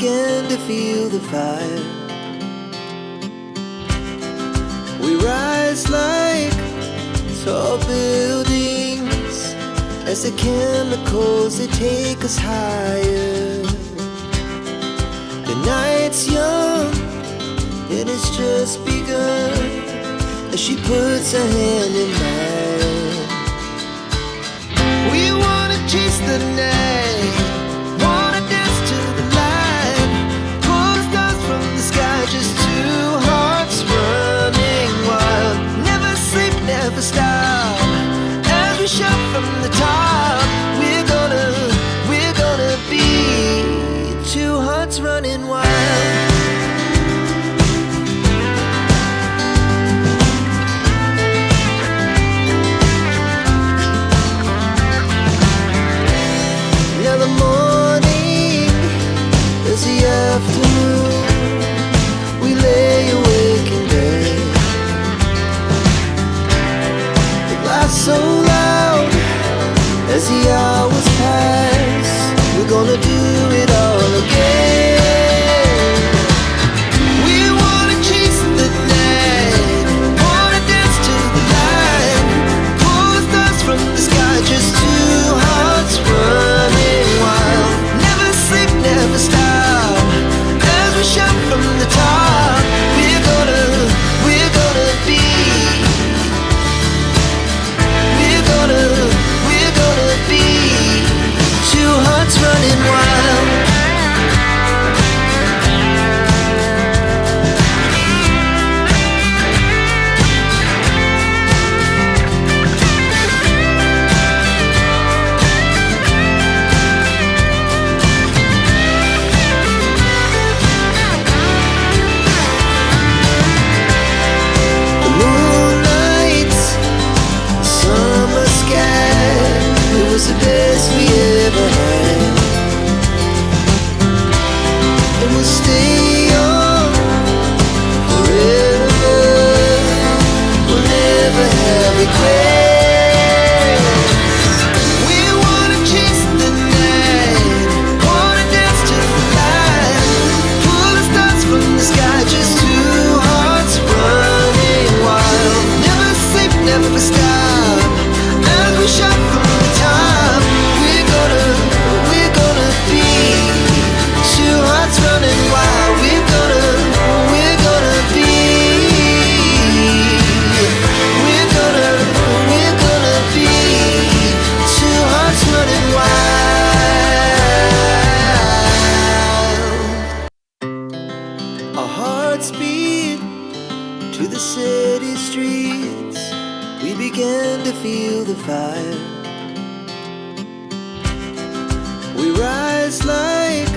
began to feel the fire. We rise like tall buildings as the chemicals, they take us higher. The night's young and it's just begun as she puts her hand in mine. We wanna chase the night, wanna dance to the light, pull the stars from the sky, just two hearts running wild. Never sleep, never stop, as we shout from the top. We're gonna be two hearts running wild. Now the morning is the afternoon. We lay awake in bed. The laughs so loud as the hours pass. We're gonna do it all again. We wanna chase the night, wanna dance to the light, pull the stars from the sky, just two hearts running wild. Never sleep, never stop, as we shout from the top. We're gonna be, we're gonna be two hearts running wild. The moonlight, summer sky, it was the best we ever had. And we'll stay young forever. We'll never have regrets. We wanna chase the night, wanna dance to the light, pull the stars from the sky, just two hearts running wild. Never sleep, never stop, as we shout from the top. We're gonna be two hearts running wild. We're gonna be, we're gonna be two hearts running wild. Our hearts beat to the city streets. We began to feel the fire. We rise like